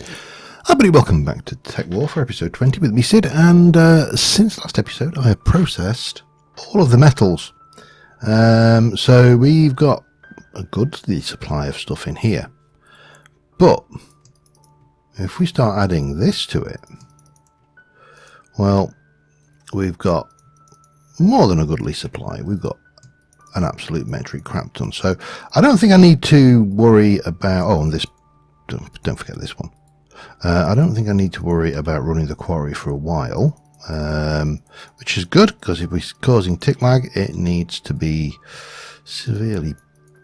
Hi buddy, welcome back to TekWarfare episode 20 with me Sid, and since last episode I have processed all of the metals. So we've got a good supply of stuff in here, but if we start adding this to it, well, we've got more than a goodly supply. We've got an absolute metric crap ton, so I don't think I need to worry about, oh, and this, don't forget this one. I don't think I need to worry about running the quarry for a while, which is good, because if we're causing tick lag, it needs to be severely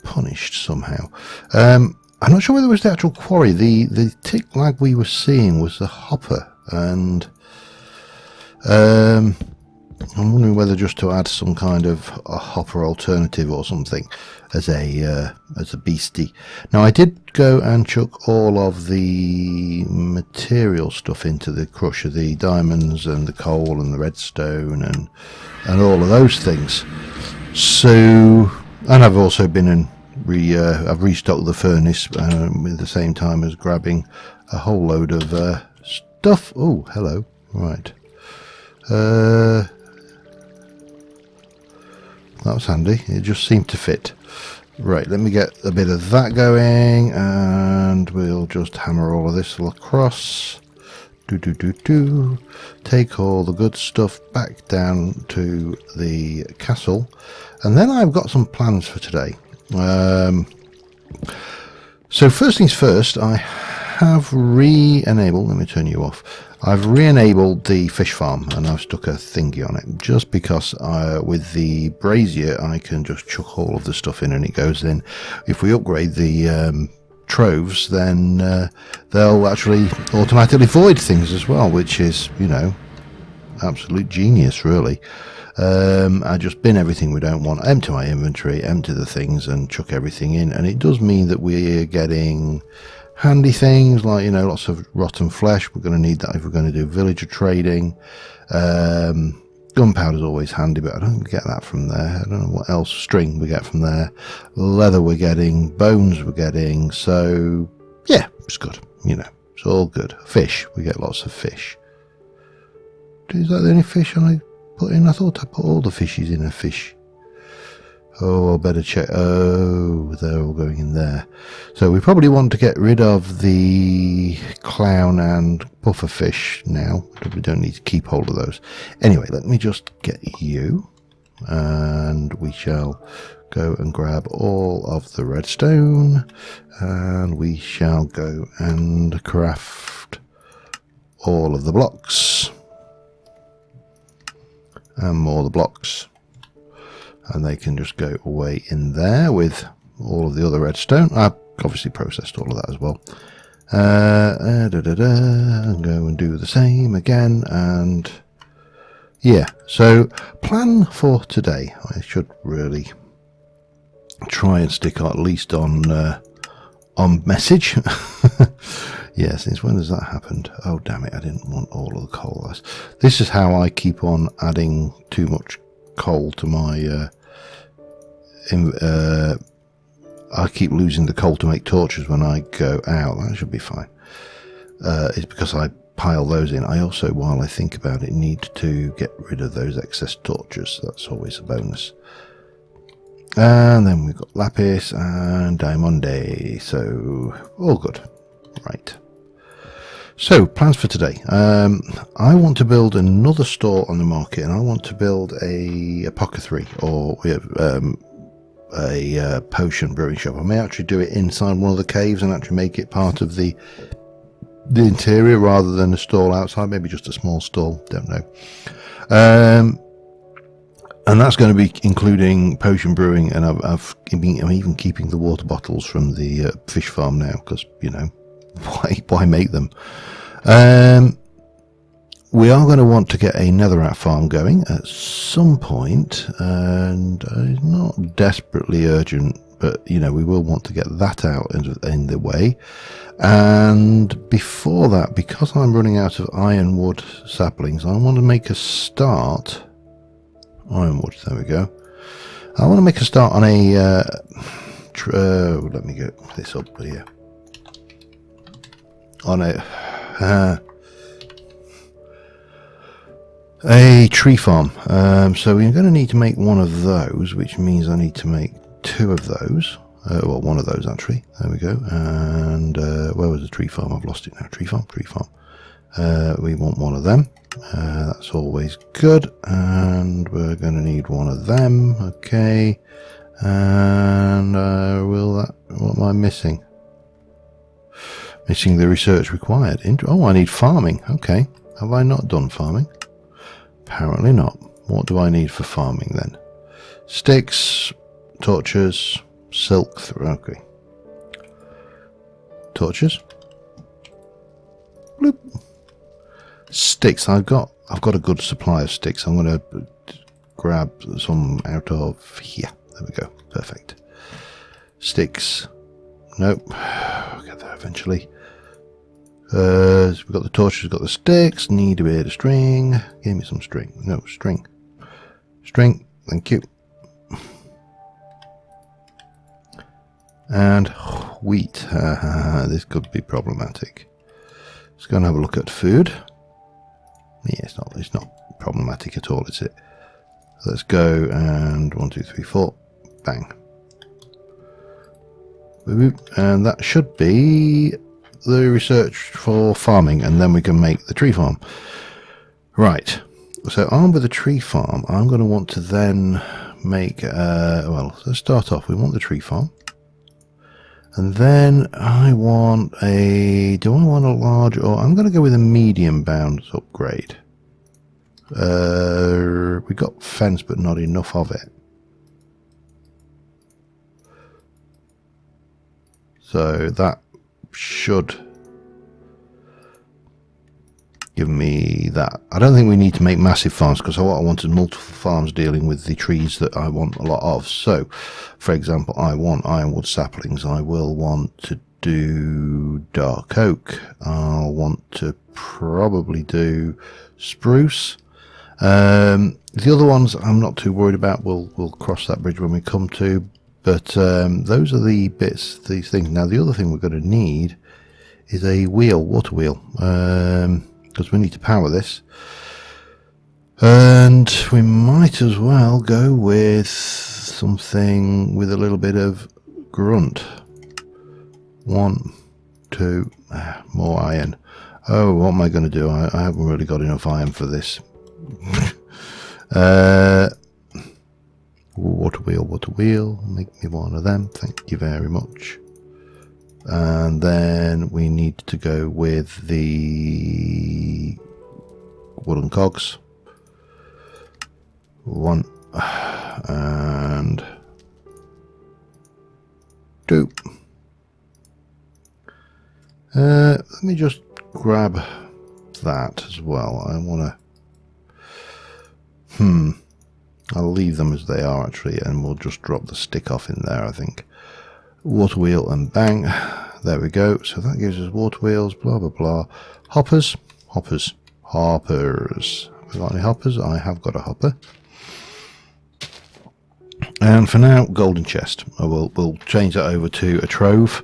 punished somehow. I'm not sure whether it was the actual quarry. The tick lag we were seeing was the hopper, and I'm wondering whether just to add some kind of a hopper alternative or something as a beastie. Now I did go and chuck all of the material stuff into the crusher, the diamonds and the coal and the redstone and all of those things. So, and I've also been and I've restocked the furnace at the same time as grabbing a whole load of stuff. Oh, hello. Right. That was handy. It just seemed to fit. Right, let me get a bit of that going, and we'll just hammer all of this across. Take all the good stuff back down to the castle, and then I've got some plans for today. So first things first, I have re-enabled, let me turn you off. I've re-enabled the fish farm, and I've stuck a thingy on it just because with the brazier I can just chuck all of the stuff in and it goes in. If we upgrade the troves, then they'll actually automatically void things as well, which is, you know, absolute genius really. I just bin everything we don't want, empty my inventory, empty the things and chuck everything in, and it does mean that we're getting handy things like, you know, lots of rotten flesh. We're going to need that if we're going to do villager trading. Gunpowder is always handy, but I don't get that from there. I don't know what else. String we get from there. Leather we're getting. Bones we're getting. So yeah, it's good. You know, it's all good. Fish, we get lots of fish. Is that the only fish I put in? I thought I put all the fishes in a fish. Oh, I better check. Oh, they're all going in there. So we probably want to get rid of the clown and puffer fish now. We don't need to keep hold of those. Anyway, let me just get you, and we shall go and grab all of the redstone, and we shall go and craft all of the blocks and more of the blocks. And they can just go away in there with all of the other redstone. I've obviously processed all of that as well. And go and do the same again. And yeah, so plan for today. I should really try and stick at least on message. Yeah, since when has that happened? Oh damn it! I didn't want all of the coal. This is how I keep on adding too much coal to my. I keep losing the coal to make torches when I go out. That should be fine. It's because I pile those in. I also, while I think about it, need to get rid of those excess torches. That's always a bonus. And then we've got lapis and diamond, so all good. Right. So plans for today. I want to build another store on the market, and I want to build a apothecary, or a potion brewing shop. I may actually do it inside one of the caves and actually make it part of the interior rather than a stall outside. Maybe just a small stall, don't know. And that's going to be including potion brewing, and I'm even keeping the water bottles from the fish farm now, because, you know, why make them? We are going to want to get a netherite farm going at some point, and it's not desperately urgent, but, you know, we will want to get that out in the way. And before that, because I'm running out of ironwood saplings, I want to make a start. Ironwood, there we go. I want to make a start on a let me get this up here. on a tree farm. So we're going to need to make one of those, which means I need to make two of those. Well, one of those actually. There we go. And where was the tree farm? I've lost it now. Tree farm. We want one of them. That's always good. And we're going to need one of them. Okay. And what am I missing? Missing the research required. Oh, I need farming. Okay. Have I not done farming? Apparently not. What do I need for farming then? Sticks, torches, silk. Okay. Torches. Bloop. Sticks. I've got a good supply of sticks. I'm going to grab some out of here. There we go. Perfect. Sticks. Nope. I'll get there eventually. We've got the torches, we've got the sticks. Need a bit of string. Give me some string. No, string. String. Thank you. And wheat. This could be problematic. Let's go and have a look at food. Yeah, it's not problematic at all, is it? Let's go and 1, 2, 3, 4. Bang. And that should be the research for farming, and then we can make the tree farm. Right. So armed with the tree farm, I'm going to want to then make, well, let's start off. We want the tree farm. And then I want do I want a large, or I'm going to go with a medium bound upgrade. We got fence, but not enough of it. So that should give me that. I don't think we need to make massive farms, because what I want is multiple farms dealing with the trees that I want a lot of. So, for example, I want ironwood saplings. I will want to do dark oak. I'll want to probably do spruce. The other ones I'm not too worried about. We'll cross that bridge when we come to. But those are the bits, these things. Now, the other thing we're going to need is a wheel, water wheel, because we need to power this. And we might as well go with something with a little bit of grunt. 1, 2, more iron. Oh, what am I going to do? I haven't really got enough iron for this. Water wheel, make me one of them, thank you very much. And then we need to go with the wooden cogs. 1 and 2. Let me just grab that as well. I want to I'll leave them as they are actually, and we'll just drop the stick off in there, I think. Water wheel and bang. There we go. So that gives us water wheels, blah blah blah. Hoppers. Have we got any hoppers? I have got a hopper. And for now, golden chest. We'll change that over to a trove,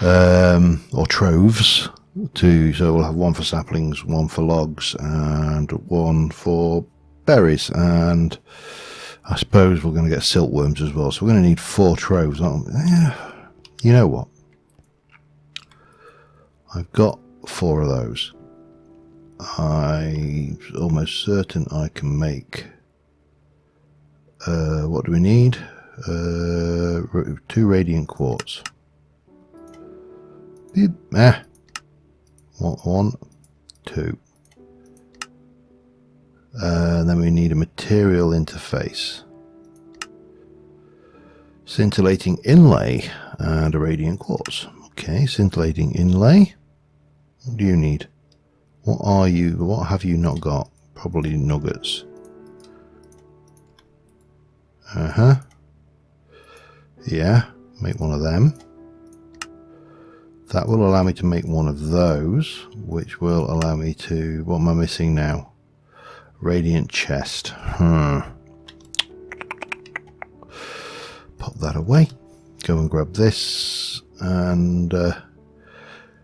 or troves. So we'll have 1 for saplings, 1 for logs, and 1 for berries. And I suppose we're going to get silkworms as well, so we're going to need 4 troves, aren't we? Yeah. You know what, I've got 4 of those. I'm almost certain I can make what do we need? 2 radiant quartz. 1, 2. Then we need a material interface, scintillating inlay, and a radiant quartz. Okay, scintillating inlay. What do you need? What are you? What have you not got? Probably nuggets. Yeah, make 1 of them. That will allow me to make 1 of those, which will allow me to, what am I missing now? Radiant chest. Pop that away. Go and grab this, and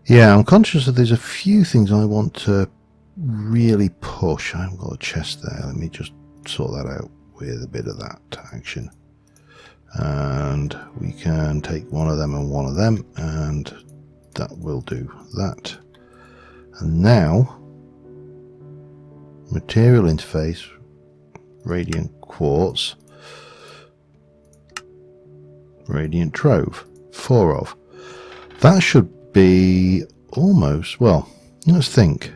Yeah, I'm conscious that there's a few things I want to really push. I haven't got a chest there. Let me just sort that out with a bit of that action. And we can take one of them and one of them, and that will do that. And now, material interface, radiant quartz, radiant trove, 4 of. That should be almost, well, let's think.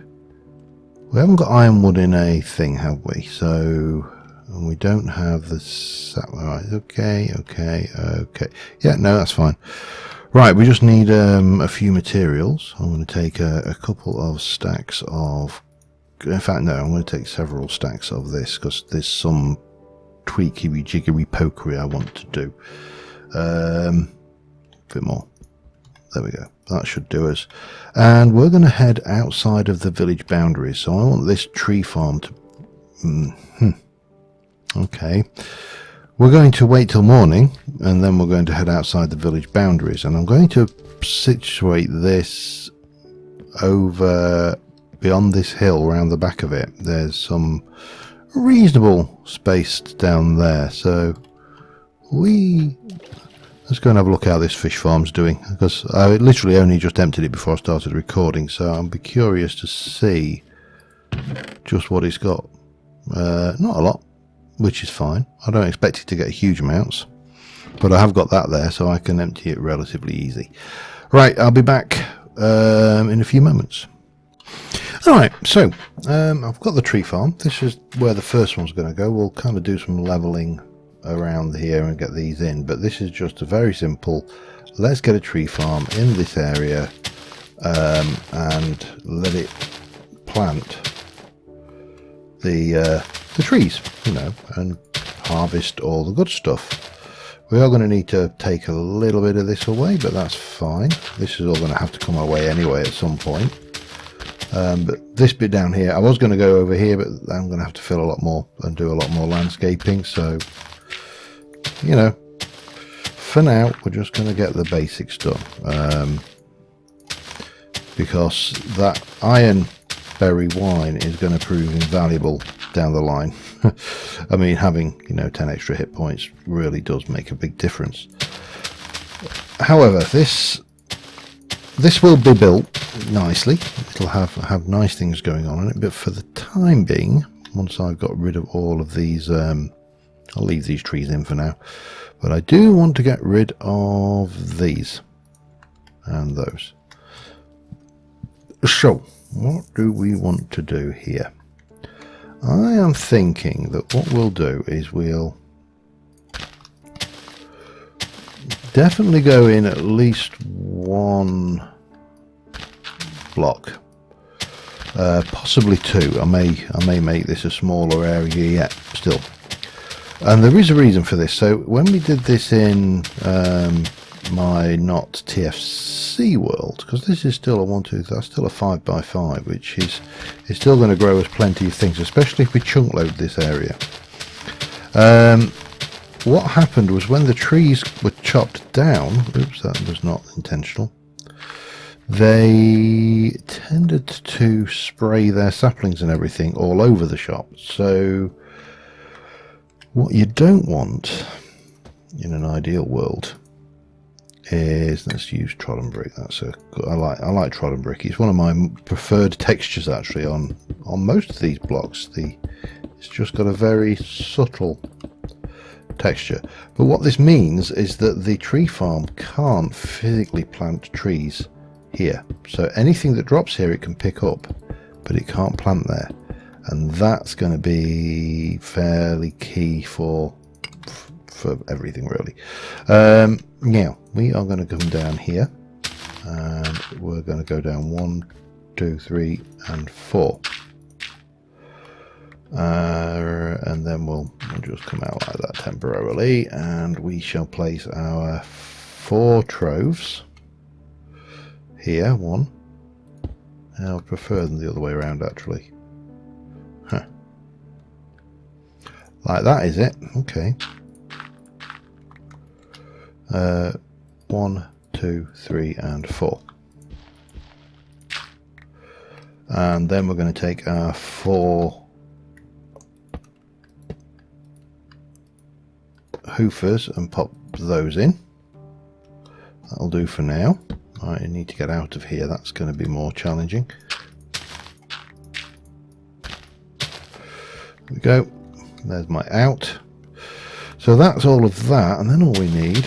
We haven't got ironwood in a thing, have we? So, and we don't have the right, okay. Yeah, no, that's fine. Right, we just need a few materials. I'm going to take a couple of stacks of, in fact, no, I'm going to take several stacks of this because there's some tweaky jiggery pokery I want to do. A bit more. There we go. That should do us. And we're going to head outside of the village boundaries. So I want this tree farm to... Okay. We're going to wait till morning, and then we're going to head outside the village boundaries. And I'm going to situate this over beyond this hill, around the back of it. There's some reasonable space down there. So let's go and have a look how this fish farm's doing, because I literally only just emptied it before I started recording, so I'll be curious to see just what it's got. Not a lot, which is fine. I don't expect it to get huge amounts, but I have got that there, so I can empty it relatively easy. Right, I'll be back in a few moments. Alright, so I've got the tree farm. This is where the first one's going to go. We'll kind of do some levelling around here and get these in, but this is just a very simple, let's get a tree farm in this area and let it plant the trees, you know, and harvest all the good stuff. We are going to need to take a little bit of this away, but that's fine. This is all going to have to come away anyway at some point. But this bit down here, I was going to go over here, but I'm going to have to fill a lot more and do a lot more landscaping, so you know, for now we're just going to get the basics done, because that iron berry wine is going to prove invaluable down the line. I mean, having, you know, 10 extra hit points really does make a big difference. However, this will be built nicely. It'll have nice things going on in it, but for the time being, once I've got rid of all of these, I'll leave these trees in for now, but I do want to get rid of these and those. So what do we want to do here? I am thinking that what we'll do is we'll definitely go in at least one block, possibly two. I may make this a smaller area yet still. And there is a reason for this. So when we did this in my not TFC world, because this is still that's still a 5x5, which is still going to grow us plenty of things, especially if we chunk load this area. What happened was when the trees were chopped down, oops, that was not intentional, they tended to spray their saplings and everything all over the shop. So what you don't want in an ideal world is, let's use trodden brick. I like trodden brick. It's one of my preferred textures actually on most of these blocks. It's just got a very subtle texture. But what this means is that the tree farm can't physically plant trees here. So anything that drops here it can pick up, but it can't plant there. And that's going to be fairly key for everything really. Now we are going to come down here and we're going to go down 1, 2, 3 and 4, and then we'll just come out like that temporarily, and we shall place our 4 troves here. One, I would prefer them the other way around actually. Like that, is it? Okay. 1, 2, 3 and 4. And then we're going to take our 4 hoofers and pop those in. That'll do for now. I need to get out of here, that's going to be more challenging. There we go, there's my out. So that's all of that, and then all we need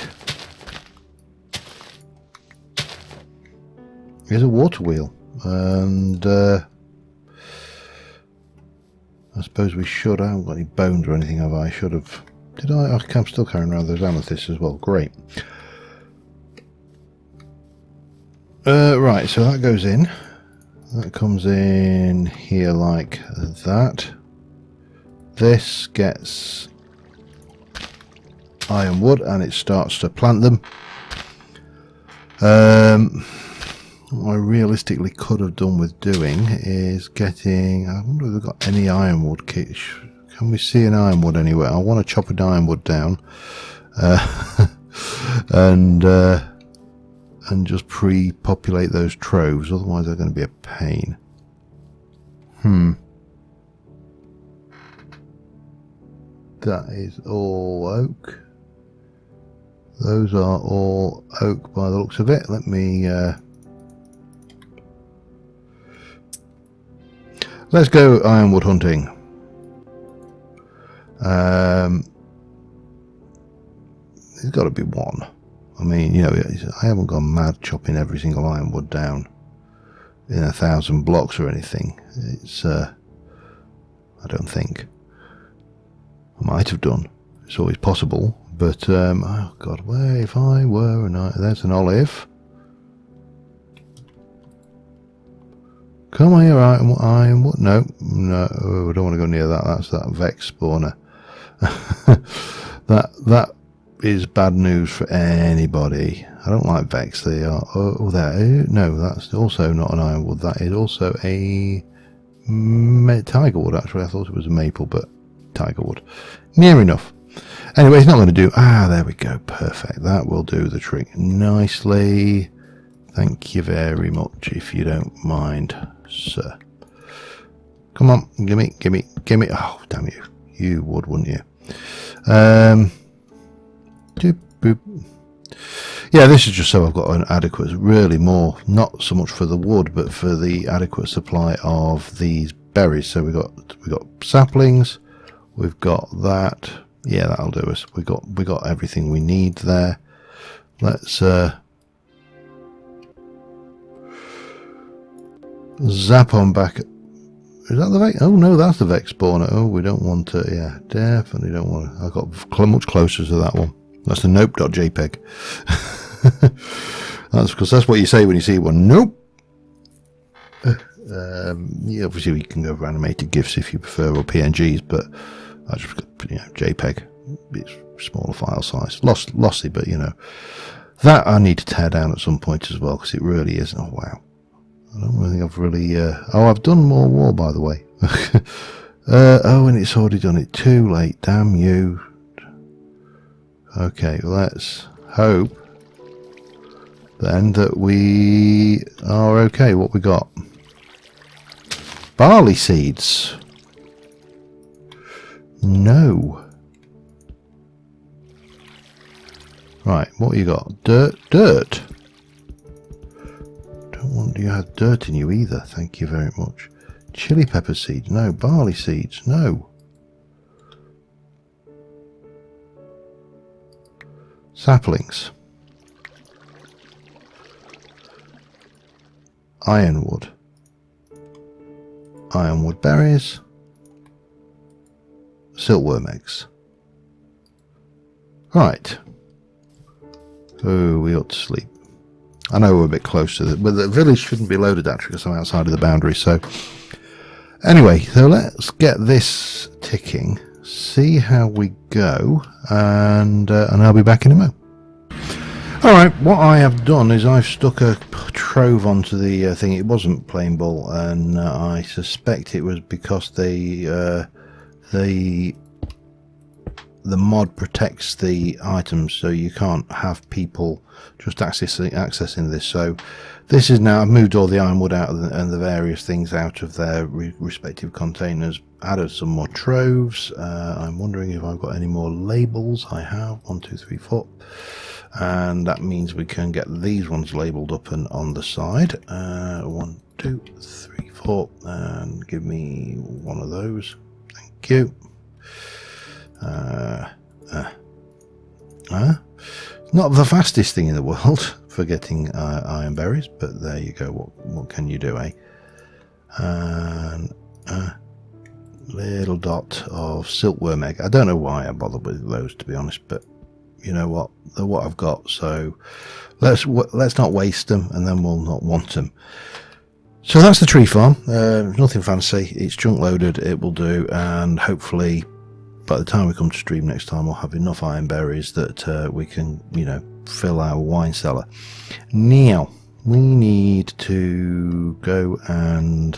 is a water wheel. And I suppose we should, I haven't got any bones or anything, have I? I should have. Did I? I'm still carrying around those amethysts as well. Great. Right, so that goes in. That comes in here like that. This gets iron wood and it starts to plant them. What I realistically could have done with doing is getting, I wonder if we've got any ironwood kit. Can we see an ironwood anywhere? I want to chop an ironwood down and just pre-populate those troves, otherwise they're going to be a pain. That is all oak. Those are all oak by the looks of it. Let me let's go ironwood hunting. There's got to be one. I mean, you know, I haven't gone mad chopping every single ironwood down in 1,000 blocks or anything. It's I don't think. I might have done. It's always possible. But oh god, where if I were there's an olive. Come here, ironwood. No, I don't want to go near that. That's that Vex spawner. that is bad news for anybody. I don't like Vex. They are. Oh, there. No, that's also not an ironwood. That is also a tiger wood. Actually, I thought it was a maple, but tiger wood. Near enough. Anyway, it's not going to do. There we go. Perfect. That will do the trick nicely. Thank you very much, if you don't mind, sir. Come on, gimme. Oh, damn you. You would, wouldn't you? Boop. Yeah, this is just so I've got an adequate, really more, not so much for the wood, but for the adequate supply of these berries. So we got saplings. We've got that. Yeah, that'll do us. We got everything we need there. Let's zap on back. Is that the Vex? Oh no, that's the Vex spawner. Oh, we don't want to. Yeah, definitely don't want to. I got much closer to that one. That's the nope.jpg. That's because that's what you say when you see one. Nope. Yeah, obviously you can go for animated GIFs if you prefer, or PNGs, but I just, JPEG. It's smaller file size. Lossy, but you know that I need to tear down at some point as well, because it really is. Oh wow. I don't really think I've really. I've done more wall, by the way. Oh, and it's already done it. Too late. Damn you. Okay, let's hope then that we are okay. What we got? Barley seeds. No. Right, what you got? Dirt. Don't want you have dirt in you either. Thank you very much. Chili pepper seeds. No. Barley seeds. No. Saplings. Ironwood. Ironwood berries. Silkworm eggs. Right. Oh, we ought to sleep. I know we're a bit close to but the village shouldn't be loaded actually because I'm outside of the boundary. So anyway, so let's get this ticking, see how we go, and I'll be back in a moment. Alright, what I have done is I've stuck a trove onto the thing. It wasn't plain ball, and I suspect it was because the the mod protects the items, so you can't have people just accessing this. So this is now, I've moved all the ironwood out and the various things out of their respective containers, added some more troves. I'm wondering if I've got any more labels. I have 1, 2, 3, 4, and that means we can get these ones labeled up and on the side. 1, 2, 3, 4, and give me one of those. Thank you. Not the fastest thing in the world for getting iron berries, but there you go. What can you do, eh? And little dot of silkworm egg. I don't know why I bothered with those, to be honest, but you know what? They're what I've got, so let's not waste them, and then we'll not want them. So that's the tree farm. Nothing fancy. It's chunk loaded. It will do, and hopefully by the time we come to stream next time, we'll have enough iron berries that we can, you know, fill our wine cellar. Now we need to go and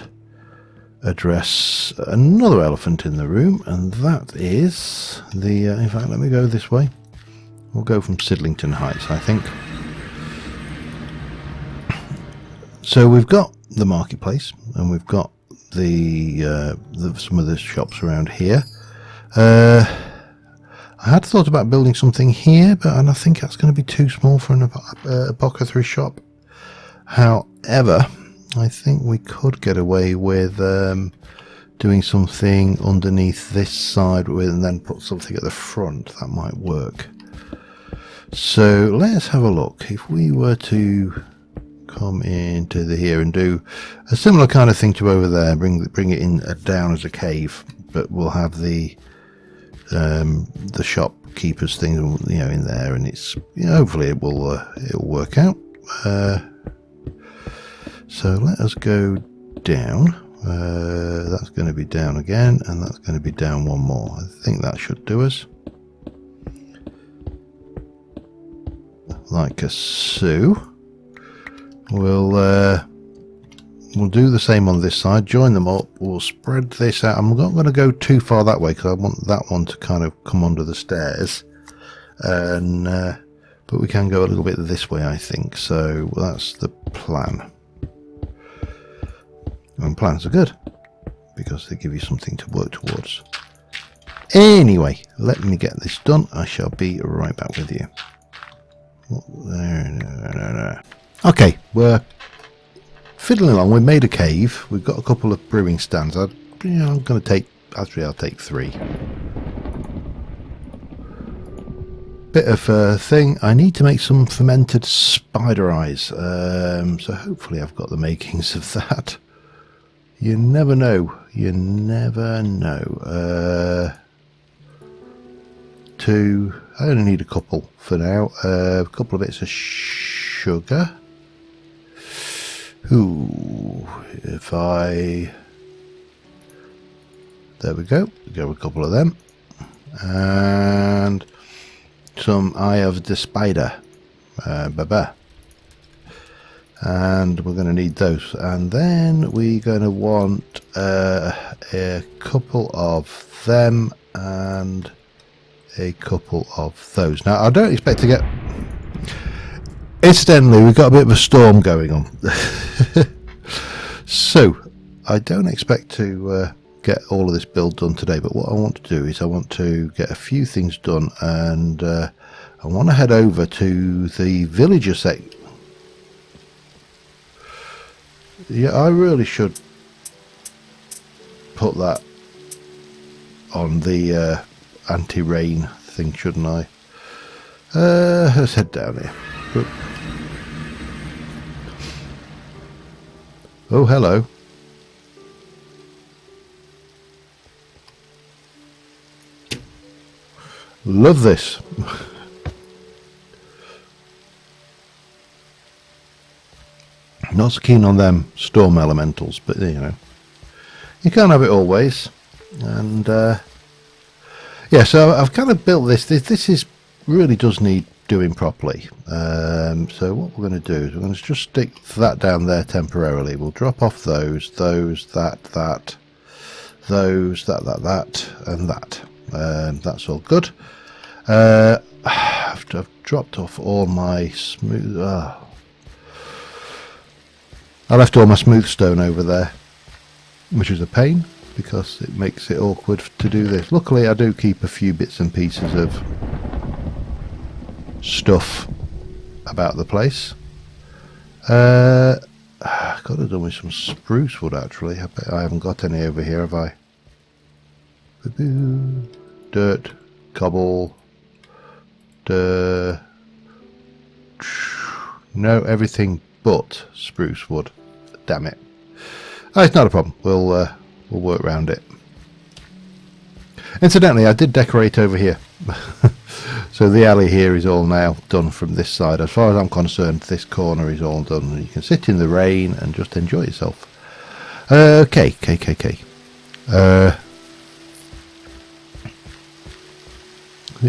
address another elephant in the room, and that is the in fact, let me go this way. We'll go from Sidlington Heights, I think. So we've got the marketplace, and we've got the some of the shops around here. I had thought about building something here, but I think that's going to be too small for an apothecary shop. However, I think we could get away with doing something underneath this side and then put something at the front. That might work. So let's have a look. If we were to come into here and do a similar kind of thing to over there, bring it in down as a cave, but we'll have the shopkeepers thing, you know, in there, and it's, you know, hopefully it'll work out. So let us go down. That's going to be down again, and that's going to be down one more. I think that should do us. Like a so. We'll do the same on this side. Join them up. We'll spread this out. I'm not going to go too far that way because I want that one to kind of come under the stairs, and but we can go a little bit this way, I think. So that's the plan. And plans are good because they give you something to work towards. Anyway, let me get this done. I shall be right back with you. No. Okay, we're fiddling along. We've made a cave. We've got a couple of brewing stands. I'm going to take, actually I'll take 3. Bit of a thing. I need to make some fermented spider eyes. So hopefully I've got the makings of that. You never know. You never know. I only need a couple for now. A couple of bits of sugar. Ooh, there we go. Go a couple of them. And some Eye of the Spider. And we're going to need those. And then we're going to want a couple of them and a couple of those. Now, I don't expect to get... Incidentally, we've got a bit of a storm going on. So, I don't expect to get all of this build done today, but what I want to do is I want to get a few things done, and I want to head over to the villager section. Yeah, I really should put that on the anti-rain thing, shouldn't I? Let's head down here. Oh, hello. Love this. Not so keen on them storm elementals, but you know, you can't have it always. And yeah, so I've kind of built this. This is really does need doing properly. So what we're going to do is we're going to just stick that down there temporarily. We'll drop off those, that, and that. That's all good. I've dropped off all my smooth. I left all my smooth stone over there, which is a pain because it makes it awkward to do this. Luckily, I do keep a few bits and pieces of stuff about the place. I could have done with some spruce wood actually. I haven't got any over here, have I? Dirt, cobble, no, everything but spruce wood. Damn it. Oh, it's not a problem. We'll work around it. Incidentally, I did decorate over here. So the alley here is all now done from this side. As far as I'm concerned, this corner is all done. You can sit in the rain and just enjoy yourself. Okay.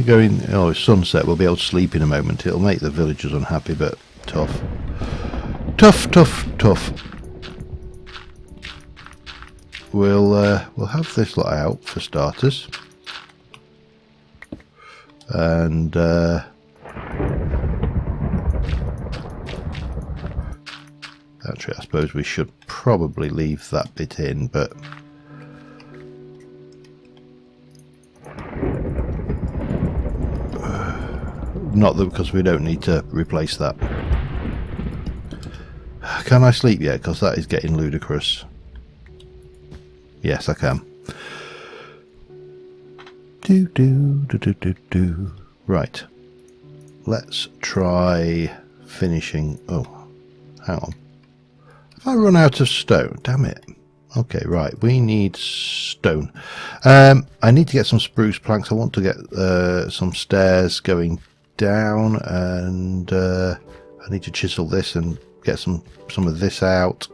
Going, oh, it's sunset. We'll be able to sleep in a moment. It'll make the villagers unhappy, but tough. Tough. We'll have this lot out for starters, and actually, I suppose we should probably leave that bit in, but not that because we don't need to replace that. Can I sleep yet? Because that is getting ludicrous. Yes, I can. Right. Let's try finishing. Oh, hang on. Have I run out of stone? Damn it. Okay, right. We need stone. I need to get some spruce planks. I want to get some stairs going down, and I need to chisel this and get some of this out.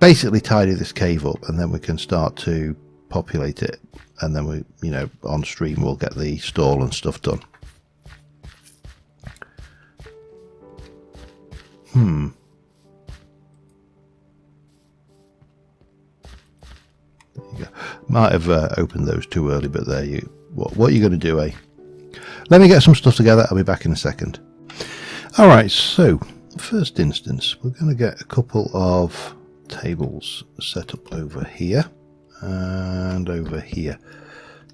Basically tidy this cave up, and then we can start to populate it, and then we, you know, on stream we'll get the stall and stuff done. There you go. Might have opened those too early, but there you. What are you going to do, eh? Let me get some stuff together. I'll be back in a second. All right. So, first instance, we're going to get a couple of tables set up over here and over here.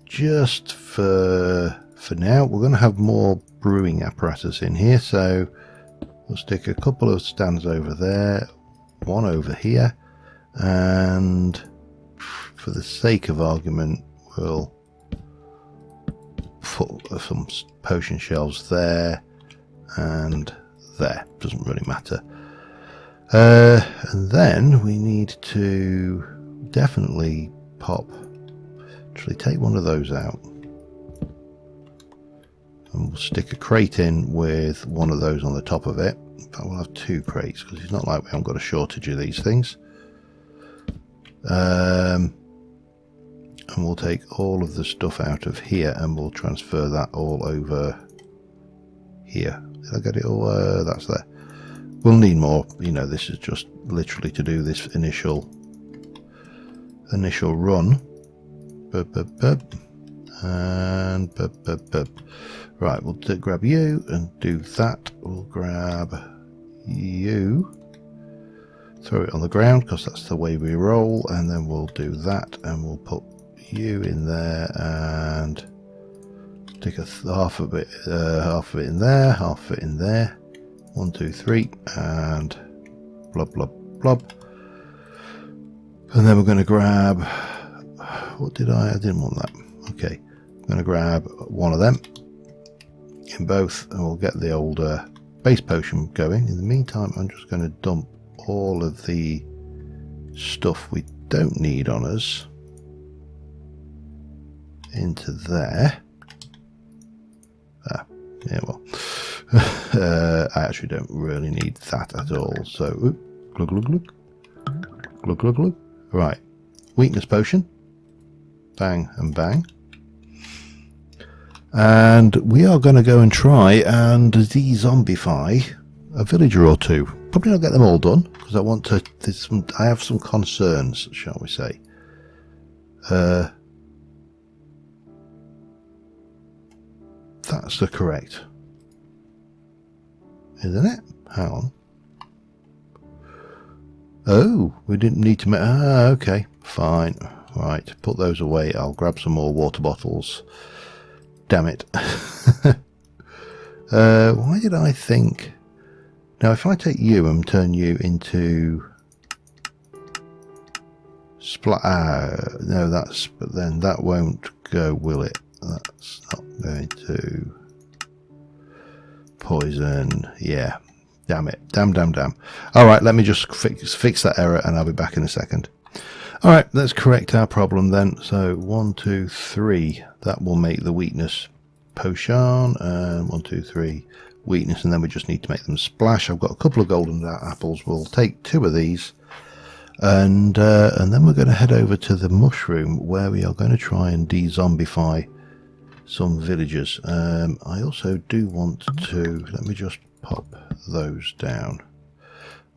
Just for now, we're going to have more brewing apparatus in here, so we'll stick a couple of stands over there, one over here, and for the sake of argument, we'll put some potion shelves there and there. Doesn't really matter. And then we need to definitely actually take one of those out, and we'll stick a crate in with one of those on the top of it. But we'll have two crates because it's not like we haven't got a shortage of these things. And we'll take all of the stuff out of here and we'll transfer that all over here. Did I get it all? That's there. We'll need more, you know, this is just literally to do this initial run. And right, we'll grab you and do that. We'll grab you, throw it on the ground because that's the way we roll, and then we'll do that, and we'll put you in there and stick half of it in there, half of it in there. 1, 2, 3, and blob. And then we're going to grab, what did I didn't want that. Okay, I'm going to grab one of them in both, and we'll get the old base potion going. In the meantime, I'm just going to dump all of the stuff we don't need on us into there. Yeah, well, I actually don't really need that at all. So, glug. Right, weakness potion. Bang and bang. And we are going to go and try and de-zombify a villager or two. Probably not get them all done because I want to. I have some concerns, shall we say? that's the correct, isn't it? Hang on. Oh, we didn't need to make... Ah, okay, fine. Right, put those away. I'll grab some more water bottles. Damn it. Why did I think... Now, if I take you and turn you into... no, that's... But then that won't go, will it? That's not going to... Poison. Yeah. Damn it. Damn. Alright, let me just fix that error and I'll be back in a second. Alright, let's correct our problem then. So, 1, 2, 3. That will make the weakness potion. And 1, 2, 3. Weakness, and then we just need to make them splash. I've got a couple of golden apples. We'll take 2 of these. And then we're going to head over to the mushroom where we are going to try and de-zombify some villagers. I also do want to... Let me just pop those down.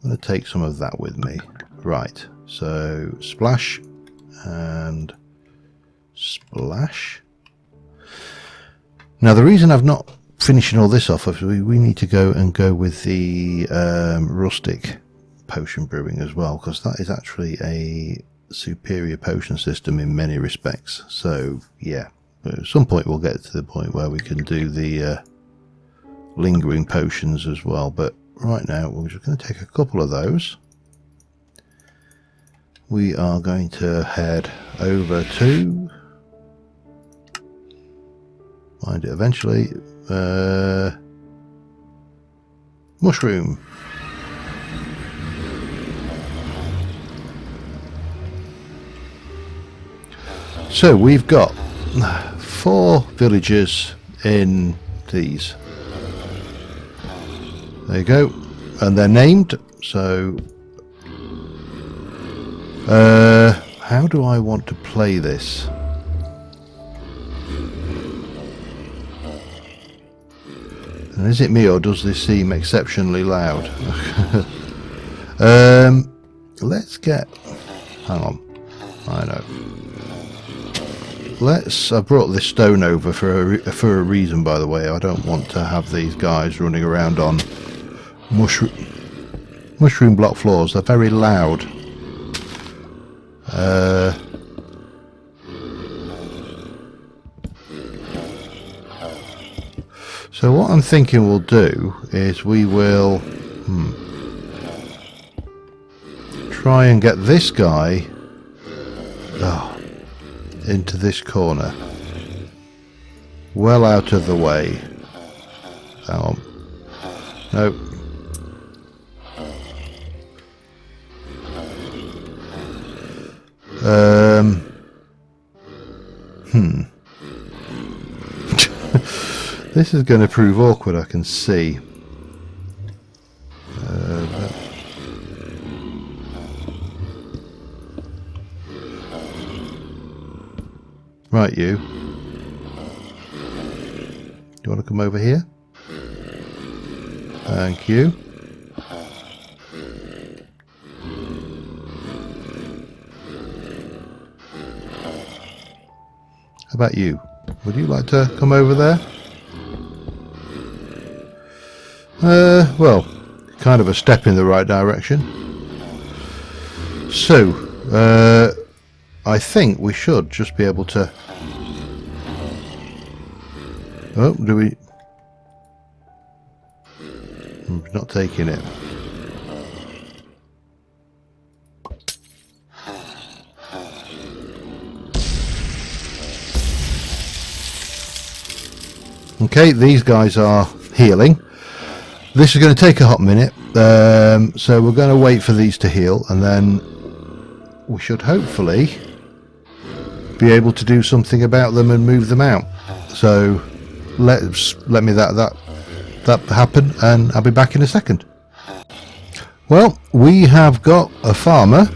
I'm going to take some of that with me. Right, so splash and splash. Now the reason I've not finishing all this off is we need to go with the rustic potion brewing as well, because that is actually a superior potion system in many respects. So yeah, at some point we'll get to the point where we can do the lingering potions as well, but right now we're just going to take a couple of those. We are going to head over to find it eventually. Mushroom. So we've got 4 villagers in these. There you go, and they're named. So how do I want to play this? And is it me, or does this seem exceptionally loud? Let's get... Hang on. I know. I brought this stone over for a reason, by the way. I don't want to have these guys running around on mushroom block floors. They're very loud. So what I'm thinking we'll do is we will try and get this guy into this corner, well out of the way. Hang on. Nope. This is going to prove awkward, I can see. Right, you. Do you want to come over here? Thank you. How about you? Would you like to come over there? Well, kind of a step in the right direction. So, I think we should just be able to... Oh, do we... I'm not taking it. Okay, these guys are healing. This is going to take a hot minute, so we're going to wait for these to heal, and then we should hopefully be able to do something about them and move them out. So let me that happen, and I'll be back in a second. Well, we have got a farmer.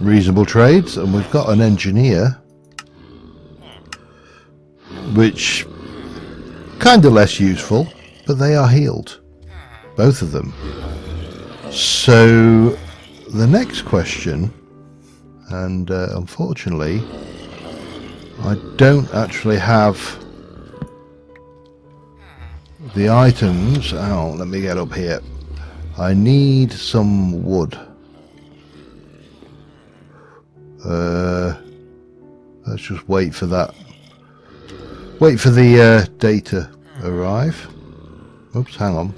Reasonable trades, and we've got an engineer, which kind of less useful, but they are healed, both of them. So the next question, and unfortunately I don't actually have the items. Oh, let me get up here. I need some wood. Let's just wait for that. Wait for the day to arrive. Oops, hang on.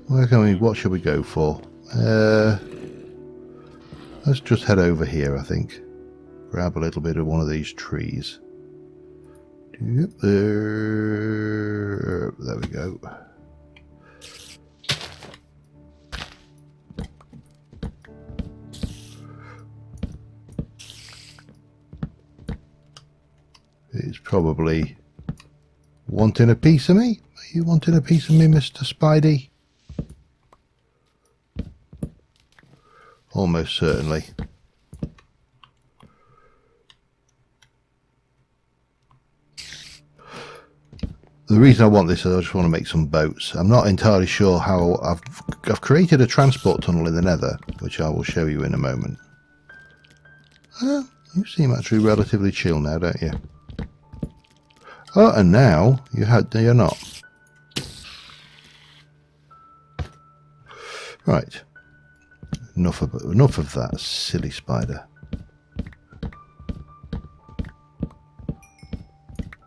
Where can we? What should we go for? Let's just head over here, I think. Grab a little bit of one of these trees. Yep, there we go. It's probably wanting a piece of me. Are you wanting a piece of me, Mr. Spidey? Almost certainly. The reason I want this is I just want to make some boats. I'm not entirely sure how I've created a transport tunnel in the Nether, which I will show you in a moment. You seem actually relatively chill now, don't you? Oh, and now you're not. Right. Enough of that silly spider.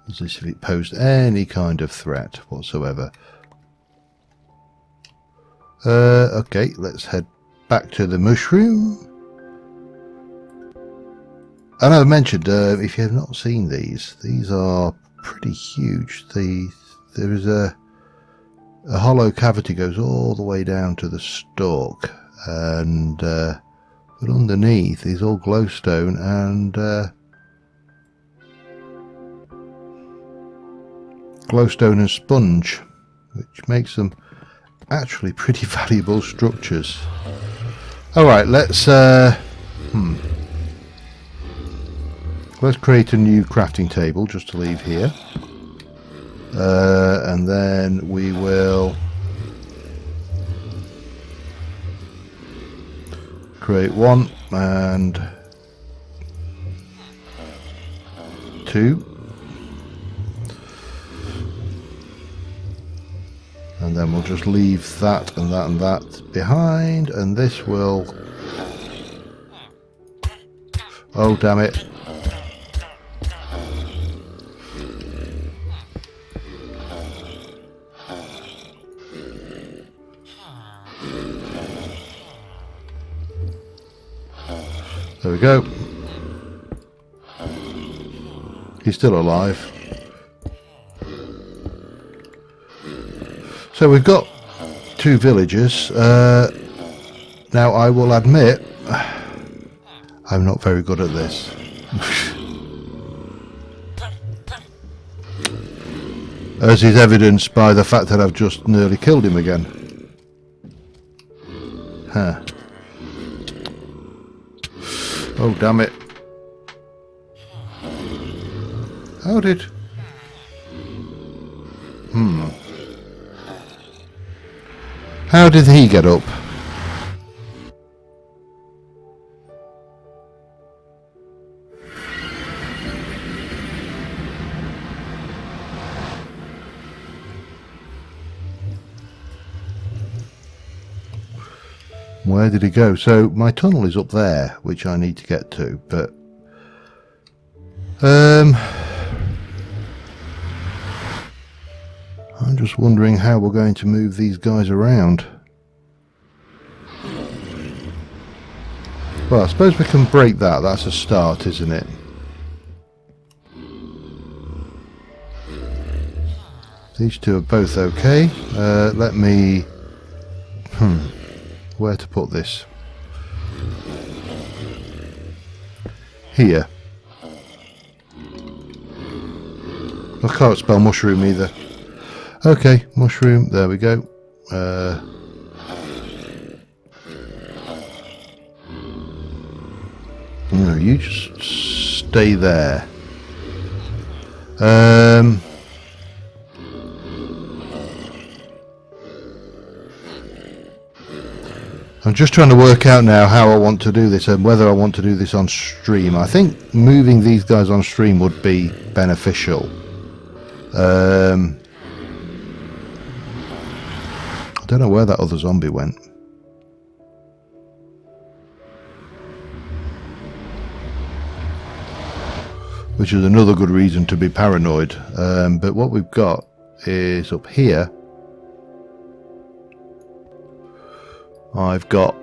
As if it posed any kind of threat whatsoever. Okay, let's head back to the mushroom. And I mentioned, if you have not seen these are pretty huge. There is a hollow cavity goes all the way down to the stalk, and but underneath is all glowstone and sponge, which makes them actually pretty valuable structures. All right, let's create a new crafting table just to leave here, and then we will create 1 and 2, and then we'll just leave that and that and that behind, and this will, oh damn it, there we go. He's still alive. So we've got 2 villagers. Now I will admit, I'm not very good at this. As is evidenced by the fact that I've just nearly killed him again. Huh. Oh, damn it. How did... How did he get up? Where did he go? So my tunnel is up there, which I need to get to, but I'm just wondering how we're going to move these guys around. Well, I suppose we can break that. That's a start, isn't it? These two are both okay. Let me... Where to put this? Here. I can't spell mushroom either. Okay, mushroom, there we go. No, you just stay there. I'm just trying to work out now how I want to do this and whether I want to do this on stream. I think moving these guys on stream would be beneficial. I don't know where that other zombie went. Which is another good reason to be paranoid. But what we've got is up here. I've got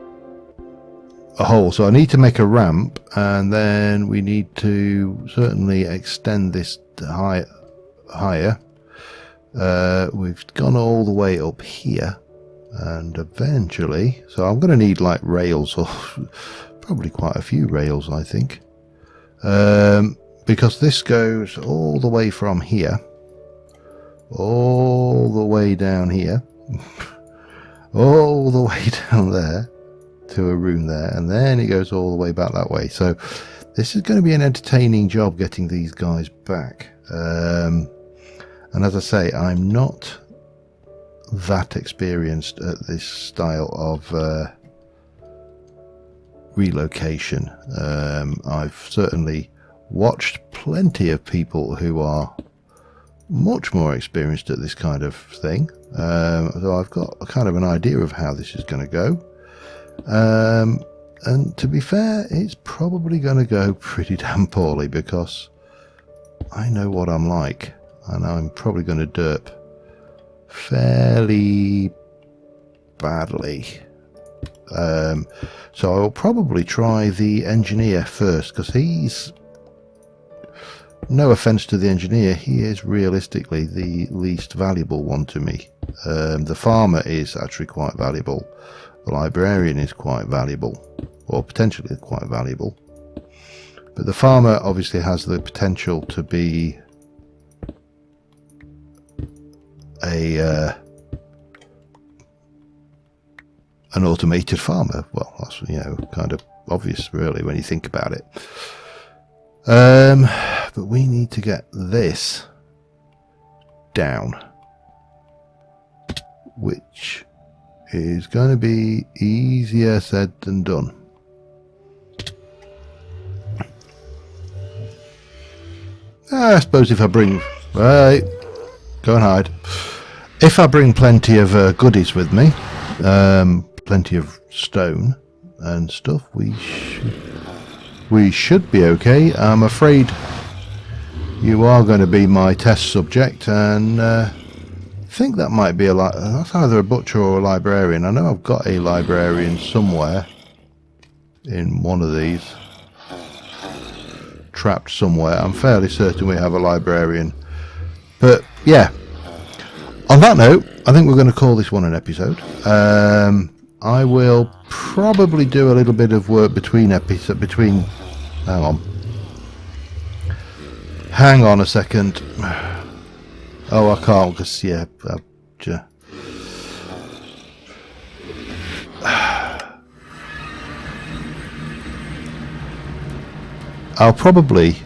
a hole, so I need to make a ramp, and then we need to certainly extend this higher. We've gone all the way up here, and eventually, so I'm going to need like rails, or probably quite a few rails, I think, because this goes all the way from here, all the way down here, all the way down there to a room there, and then it goes all the way back that way. So this is going to be an entertaining job getting these guys back. And as I say, I'm not that experienced at this style of relocation. I've certainly watched plenty of people who are much more experienced at this kind of thing, so I've got a kind of an idea of how this is going to go, and to be fair, it's probably going to go pretty damn poorly, because I know what I'm like, and I'm probably going to derp fairly badly. So I'll probably try the engineer first, because he's, no offense to the engineer, he is realistically the least valuable one to me. The farmer is actually quite valuable. The librarian is quite valuable, or potentially quite valuable. But the farmer obviously has the potential to be an automated farmer. Well, that's, you know, kind of obvious really when you think about it. But we need to get this down, which is going to be easier said than done. I suppose if I bring... Right, go and hide. If I bring plenty of goodies with me, plenty of stone and stuff, we should be okay. I'm afraid you are going to be my test subject, and I think that might be that's either a butcher or a librarian. I know I've got a librarian somewhere in one of these, trapped somewhere. I'm fairly certain we have a librarian. But yeah, on that note, I think we're going to call this one an episode. I will probably do a little bit of work between hang on a second. Oh, I can't, because yeah, I'll probably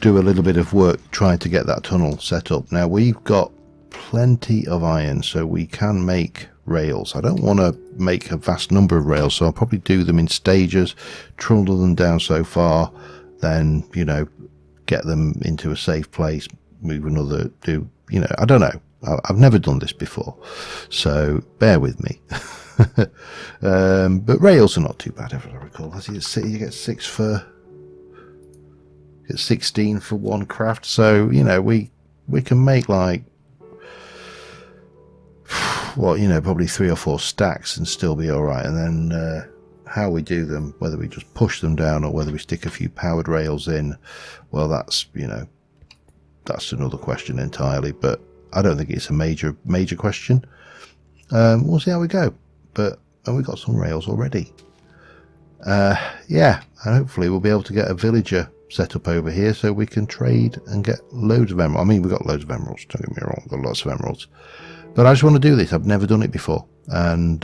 do a little bit of work trying to get that tunnel set up. Now we've got plenty of iron, so we can make rails. I don't want to make a vast number of rails, so I'll probably do them in stages, trundle them down so far, then, you know, get them into a safe place, move another, do, you know, I don't know. I've never done this before, so bear with me. But rails are not too bad, if I recall. You get 16 for one craft, so, you know, we can make like, well, you know, probably 3 or 4 stacks and still be all right. And then how we do them, whether we just push them down or whether we stick a few powered rails in, well, that's, you know, that's another question entirely, but I don't think it's a major question. We'll see how we go, but we got some rails already. Yeah, and hopefully we'll be able to get a villager set up over here so we can trade and get loads of emeralds. I mean, we've got loads of emeralds, don't get me wrong, we've got lots of emeralds. But I just want to do this. I've never done it before, and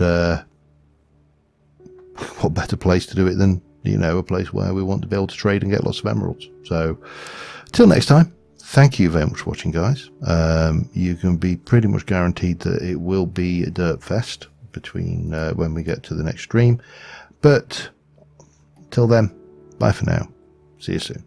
what better place to do it than, you know, a place where we want to be able to trade and get lots of emeralds. So till next time, thank you very much for watching, guys. You can be pretty much guaranteed that it will be a dirt fest, between when we get to the next stream. But till then, bye for now. See you soon.